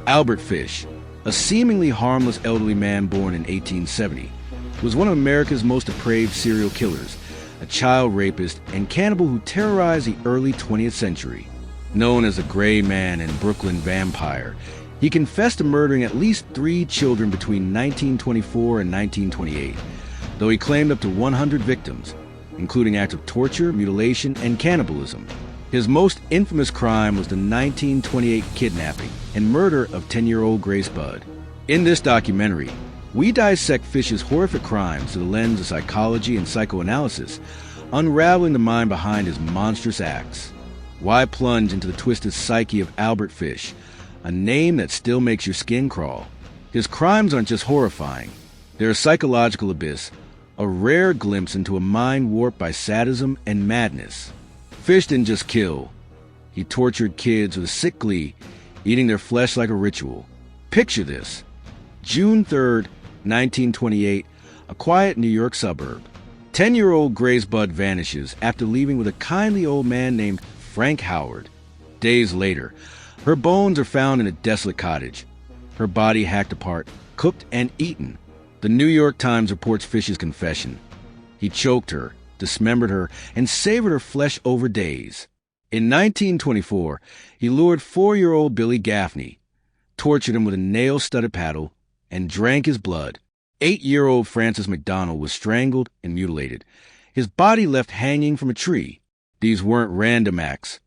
Albert Fish, a seemingly harmless elderly man born in 1870, was one of America's most depraved serial killers, a child rapist and cannibal who terrorized the early 20th century. Known as the Gray Man and Brooklyn Vampire, he confessed to murdering at least 3 children between 1924 and 1928, though he claimed up to 100 victims, including acts of torture, mutilation, and cannibalism. His most infamous crime was the 1928 kidnapping and murder of 10-year-old Grace Budd. In this documentary, we dissect Fish's horrific crimes through the lens of psychology and psychoanalysis, unraveling the mind behind his monstrous acts. Why plunge into the twisted psyche of Albert Fish, a name that still makes your skin crawl? His crimes aren't just horrifying. They're a psychological abyss, a rare glimpse into a mind warped by sadism and madness. Fish didn't just kill. He tortured kids with a sick glee, eating their flesh like a ritual. Picture this. June 3rd, 1928, a quiet New York suburb. 10-year-old Grace Budd vanishes after leaving with a kindly old man named Frank Howard. Days later, her bones are found in a desolate cottage, her body hacked apart, cooked, and eaten. The New York Times reports Fish's confession. He choked her, dismembered her, and savored her flesh over days. In 1924, he lured 4-year-old Billy Gaffney, tortured him with a nail-studded paddle, and drank his blood. 8-year-old Francis McDonnell was strangled and mutilated, his body left hanging from a tree. These weren't random acts.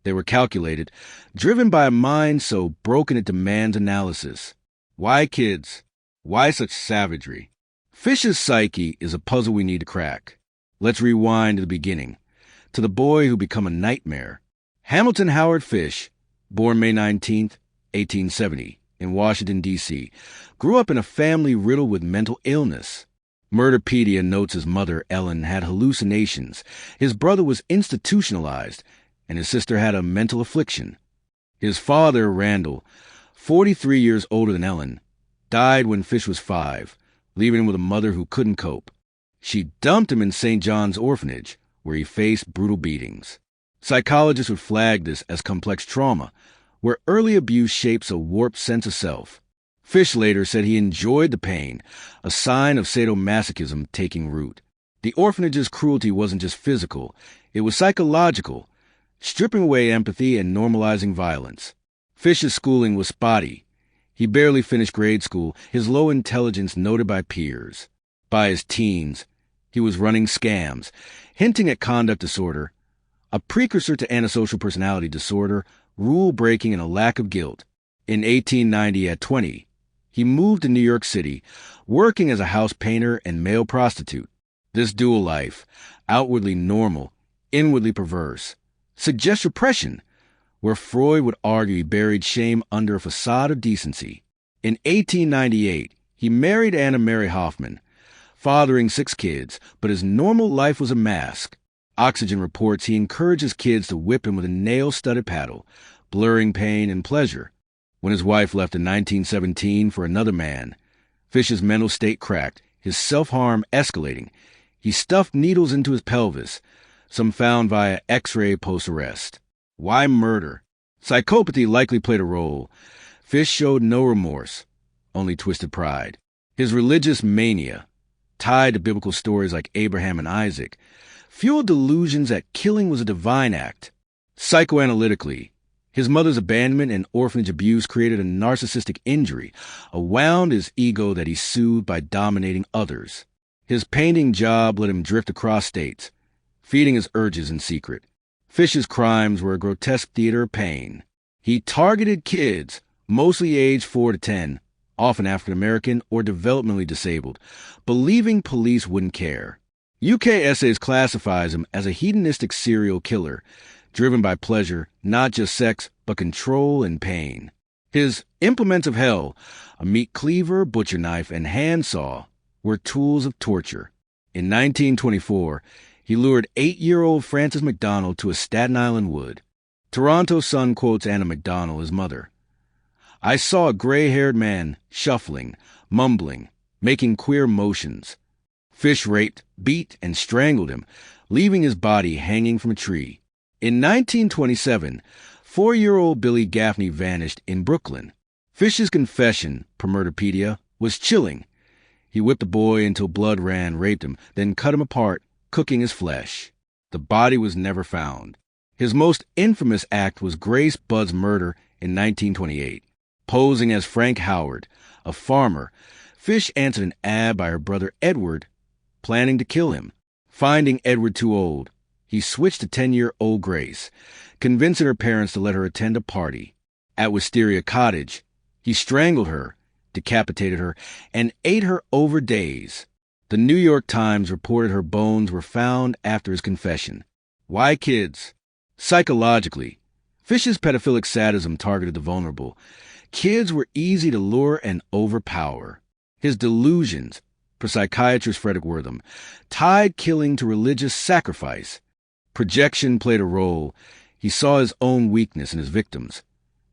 They were calculated, driven by a mind so broken it demands analysis. Why kids? Why such savagery? Fish's psyche is a puzzle we need to crack. Let's rewind to the beginning, to the boy who became a nightmare. Hamilton Howard Fish, born May 19, 1870, in Washington, D.C., grew up in a family riddled with mental illness. Murderpedia notes his mother, Ellen, had hallucinations, his brother was institutionalized, and his sister had a mental affliction. His father, Randall, 43 years older than Ellen, died when Fish was 5, leaving him with a mother who couldn't cope. She dumped him in St. John's Orphanage, where he faced brutal beatings. Psychologists would flag this as complex trauma, where early abuse shapes a warped sense of self. Fish later said he enjoyed the pain, a sign of sadomasochism taking root. The orphanage's cruelty wasn't just physical, it was psychological, stripping away empathy and normalizing violence. Fish's schooling was spotty. He barely finished grade school, his low intelligence noted by peers. By his teens, he was running scams, hinting at conduct disorder, a precursor to antisocial personality disorder, rule-breaking, and a lack of guilt. In 1890, at 20, he moved to New York City, working as a house painter and male prostitute. This dual life, outwardly normal, inwardly perverse, suggests repression, where Freud would argue he buried shame under a facade of decency. In 1898, he married Anna Mary Hoffman, fathering 6 kids, but his normal life was a mask. Oxygen reports he encourages kids to whip him with a nail-studded paddle, blurring pain and pleasure. When his wife left in 1917 for another man, Fish's mental state cracked, his self-harm escalating. He stuffed needles into his pelvis, some found via X-ray post-arrest. Why murder? Psychopathy likely played a role. Fish showed no remorse, only twisted pride. His religious mania, tied to biblical stories like Abraham and Isaac, fueled delusions that killing was a divine act. Psychoanalytically, his mother's abandonment and orphanage abuse created a narcissistic injury, a wound his ego that he soothed by dominating others. His painting job let him drift across states, feeding his urges in secret. Fish's crimes were a grotesque theater of pain. He targeted kids, mostly aged 4 to 10, often African American or developmentally disabled, believing police wouldn't care. UK Essays classifies him as a hedonistic serial killer, driven by pleasure, not just sex, but control and pain. His implements of hell, a meat cleaver, butcher knife, and handsaw, were tools of torture. In 1924, he lured 8-year-old Francis McDonnell to a Staten Island wood. Toronto Sun quotes Anna McDonnell, his mother. "I saw a gray-haired man, shuffling, mumbling, making queer motions. Fish raped, beat, and strangled him, leaving his body hanging from a tree." In 1927, 4-year-old Billy Gaffney vanished in Brooklyn. Fish's confession, per Murderpedia, was chilling. He whipped the boy until blood ran, raped him, then cut him apart, cooking his flesh. The body was never found. His most infamous act was Grace Budd's murder in 1928. Posing as Frank Howard, a farmer, Fish answered an ad by her brother Edward, planning to kill him. Finding Edward too old, he switched to 10-year-old Grace, convincing her parents to let her attend a party. At Wisteria Cottage, he strangled her, decapitated her, and ate her over days. The New York Times reported her bones were found after his confession. Why kids? Psychologically, Fish's pedophilic sadism targeted the vulnerable. Kids were easy to lure and overpower. His delusions, per psychiatrist Frederick Wortham, tied killing to religious sacrifice. Projection played a role. He saw his own weakness in his victims,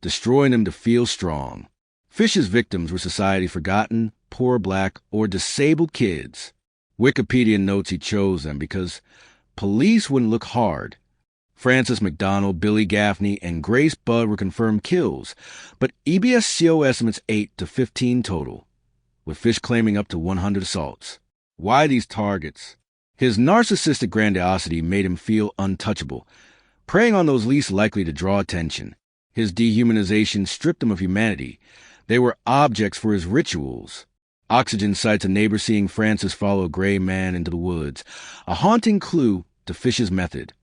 destroying them to feel strong. Fish's victims were society's forgotten, poor black, or disabled kids. Wikipedia notes he chose them because police wouldn't look hard. Francis McDonnell, Billy Gaffney, and Grace Budd were confirmed kills, but EBS-CO estimates 8 to 15 total, with Fish claiming up to 100 assaults. Why these targets? His narcissistic grandiosity made him feel untouchable, preying on those least likely to draw attention. His dehumanization stripped them of humanity. They were objects for his rituals. Oxygen cites a neighbor seeing Francis follow a gray man into the woods, a haunting clue to Fish's method,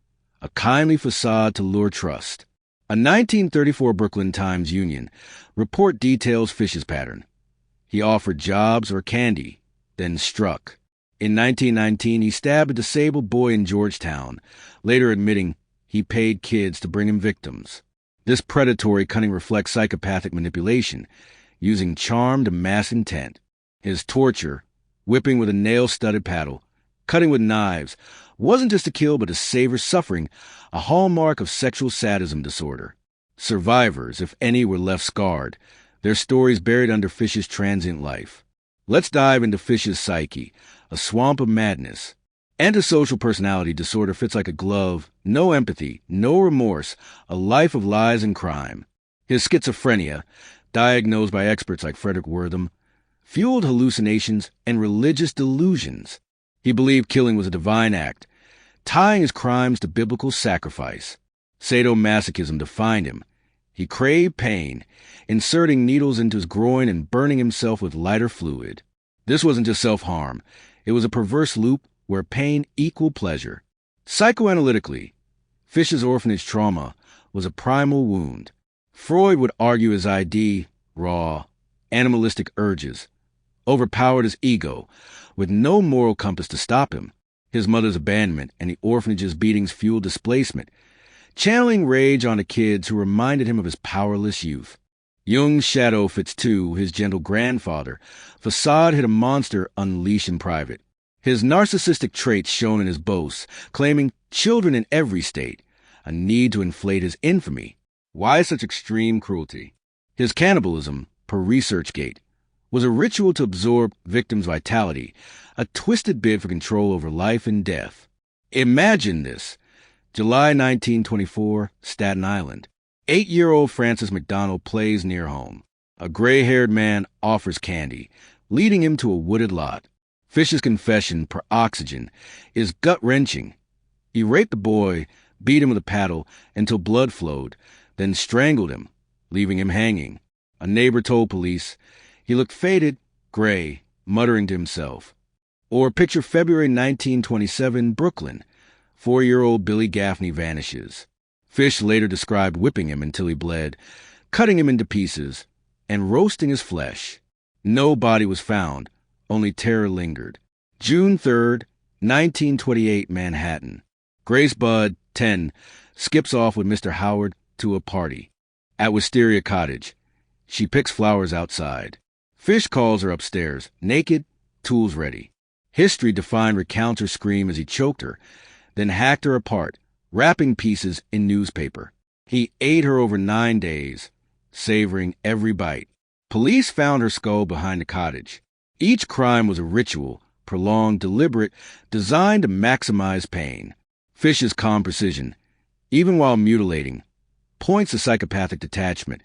a kindly facade to lure trust. A 1934 Brooklyn Times Union report details Fish's pattern. He offered jobs or candy, then struck. In 1919, he stabbed a disabled boy in Georgetown, later admitting he paid kids to bring him victims. This predatory cunning reflects psychopathic manipulation, using charm to mask intent. His torture, whipping with a nail-studded paddle, cutting with knives, wasn't just to kill but to savor suffering, a hallmark of sexual sadism disorder. Survivors, if any, were left scarred, their stories buried under Fish's transient life. Let's dive into Fish's psyche, a swamp of madness. Antisocial personality disorder fits like a glove, no empathy, no remorse, a life of lies and crime. His schizophrenia, diagnosed by experts like Frederick Wortham, fueled hallucinations and religious delusions. He believed killing was a divine act, tying his crimes to biblical sacrifice. Sadomasochism defined him. He craved pain, inserting needles into his groin and burning himself with lighter fluid. This wasn't just self-harm. It was a perverse loop where pain equaled pleasure. Psychoanalytically, Fish's orphanage trauma was a primal wound. Freud would argue his ID, raw, animalistic urges, overpowered his ego, with no moral compass to stop him. His mother's abandonment and the orphanage's beatings fueled displacement, channeling rage onto kids who reminded him of his powerless youth. Jung's shadow fits too, his gentle grandfather. Facade hid a monster unleashed in private. His narcissistic traits shown in his boasts, claiming children in every state, a need to inflate his infamy. Why such extreme cruelty? His cannibalism, per ResearchGate, was a ritual to absorb victims' vitality, a twisted bid for control over life and death. Imagine this. July 1924, Staten Island. 8-year-old Francis McDonnell plays near home. A gray-haired man offers candy, leading him to a wooded lot. Fish's confession, per Oxygen, is gut-wrenching. He raped the boy, beat him with a paddle until blood flowed, then strangled him, leaving him hanging. A neighbor told police he looked faded, gray, muttering to himself. Or picture February 1927, Brooklyn. 4-year-old Billy Gaffney vanishes. Fish later described whipping him until he bled, cutting him into pieces, and roasting his flesh. No body was found, only terror lingered. June 3rd, 1928, Manhattan. Grace Budd, 10, skips off with Mr. Howard to a party. At Wisteria Cottage, she picks flowers outside. Fish calls her upstairs, naked, tools ready. History defined recounts her scream as he choked her, then hacked her apart, wrapping pieces in newspaper. He ate her over 9 days, savoring every bite. Police found her skull behind the cottage. Each crime was a ritual, prolonged, deliberate, designed to maximize pain. Fish's calm precision, even while mutilating, points to psychopathic detachment,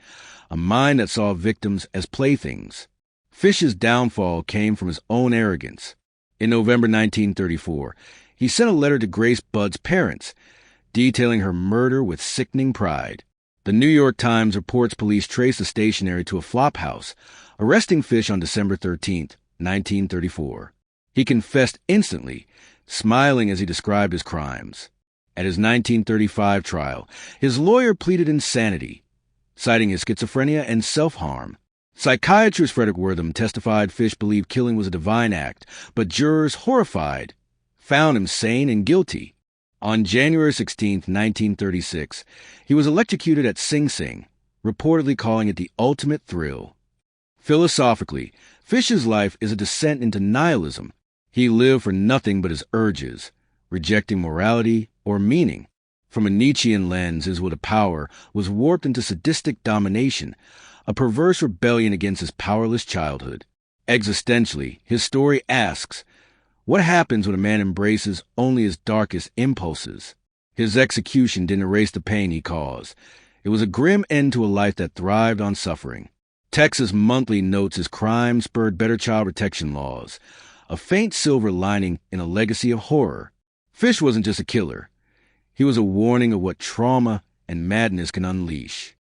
a mind that saw victims as playthings. Fish's downfall came from his own arrogance. In November 1934, he sent a letter to Grace Budd's parents, detailing her murder with sickening pride. The New York Times reports police traced the stationery to a flop house, arresting Fish on December 13, 1934. He confessed instantly, smiling as he described his crimes. At his 1935 trial, his lawyer pleaded insanity, citing his schizophrenia and self-harm. Psychiatrist Frederick Wortham testified Fish believed killing was a divine act, but jurors, horrified, found him sane and guilty. On January 16, 1936, he was electrocuted at Sing Sing, reportedly calling it the ultimate thrill. Philosophically, Fish's life is a descent into nihilism. He lived for nothing but his urges, rejecting morality or meaning. From a Nietzschean lens, his will to power was warped into sadistic domination, a perverse rebellion against his powerless childhood. Existentially, his story asks, what happens when a man embraces only his darkest impulses? His execution didn't erase the pain he caused. It was a grim end to a life that thrived on suffering. Texas Monthly notes his crime spurred better child protection laws, a faint silver lining in a legacy of horror. Fish wasn't just a killer. He was a warning of what trauma and madness can unleash.